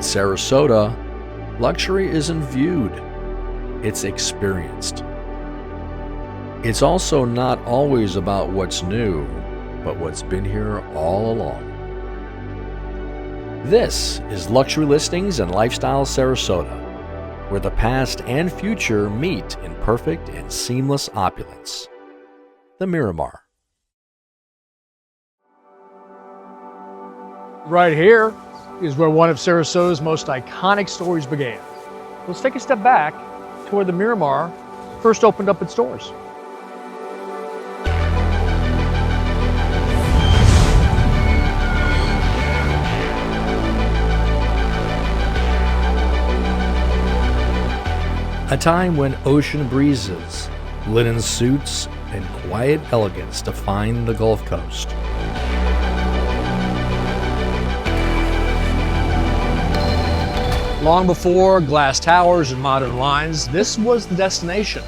Sarasota, luxury isn't viewed, it's experienced. It's also not always about what's new, but what's been here all along. This is Luxury Listings and Lifestyle Sarasota, where the past and future meet in perfect and seamless opulence. The Miramar. Right here is where one of Sarasota's most iconic stories began. Let's take a step back to where the Miramar first opened up its doors. A time when ocean breezes, linen suits, and quiet elegance defined the Gulf Coast. Long before glass towers and modern lines, this was the destination.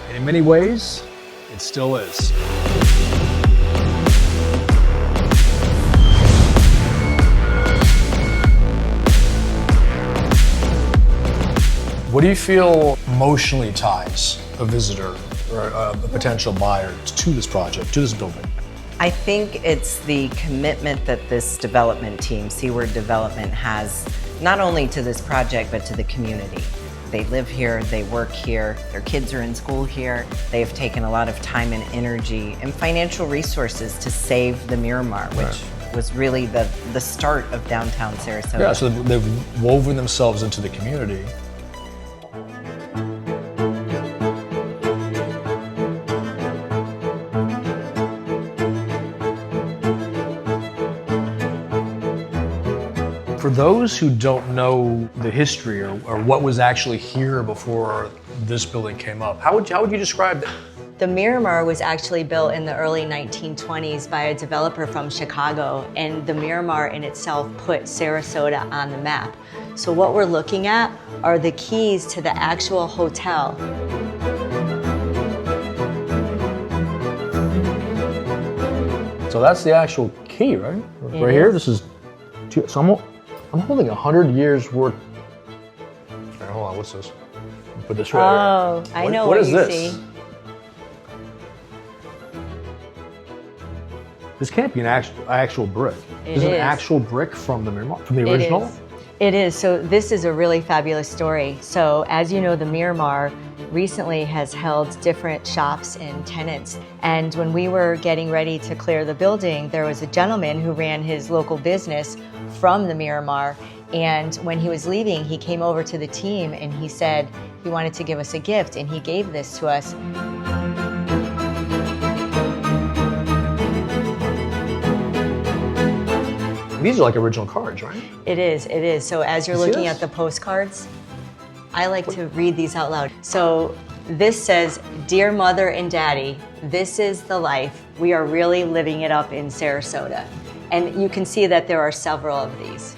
And in many ways, it still is. What do you feel emotionally ties a visitor or a potential buyer to this project, to this building? I think it's the commitment that this development team, Seaward Development, has not only to this project, but to the community. They live here, they work here, their kids are in school here. They have taken a lot of time and energy and financial resources to save the Miramar, which was really the start of downtown Sarasota. Yeah, so they've woven themselves into the community. For those who don't know the history or what was actually here before this building came up, how would you describe it? The Miramar was actually built in the early 1920s by a developer from Chicago, and the Miramar in itself put Sarasota on the map. So what we're looking at are the keys to the actual hotel. So that's the actual key, right? Right here, this is, so I'm holding 100 years worth. Right, hold on, what's this? Put this right here. I know what is you this? see. This can't be an actual brick. This is an actual brick from the Miramar, from the original? It is. So this is a really fabulous story. So as you know, the Miramar recently has held different shops and tenants. And when we were getting ready to clear the building, there was a gentleman who ran his local business from the Miramar. And when he was leaving, he came over to the team and he said he wanted to give us a gift, and he gave this to us. These are like original cards, right? It is. So as you're looking at the postcards, I like to read these out loud. So this says, "Dear Mother and Daddy, this is the life. We are really living it up in Sarasota." And you can see that there are several of these.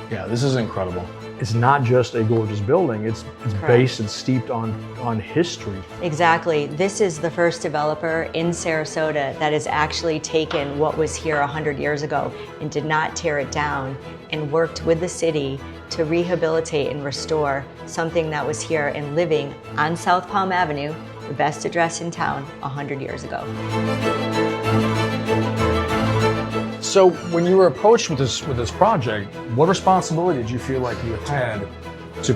Yeah, this is incredible. It's not just a gorgeous building, it's based and steeped on history. Exactly. This is the first developer in Sarasota that has actually taken what was here 100 years ago and did not tear it down, and worked with the city to rehabilitate and restore something that was here and living on South Palm Avenue, the best address in town, 100 years ago. So when you were approached with this project, what responsibility did you feel like you had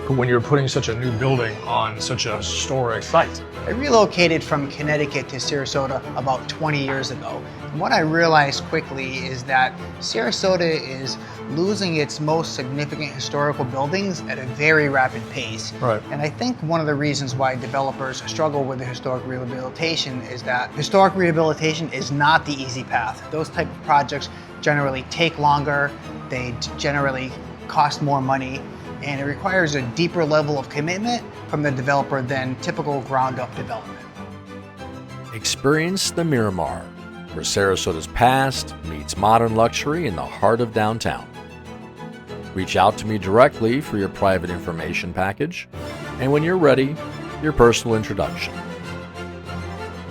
when you were putting such a new building on such a historic site? I relocated from Connecticut to Sarasota about 20 years ago. And what I realized quickly is that Sarasota is losing its most significant historical buildings at a very rapid pace. Right. And I think one of the reasons why developers struggle with the historic rehabilitation is that historic rehabilitation is not the easy path. Those type of projects generally take longer, they generally cost more money, and it requires a deeper level of commitment from the developer than typical ground-up development. Experience the Miramar, where Sarasota's past meets modern luxury in the heart of downtown. Reach out to me directly for your private information package, and when you're ready, your personal introduction.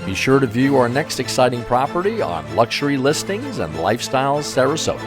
Be sure to view our next exciting property on Luxury Listings and Lifestyle Sarasota.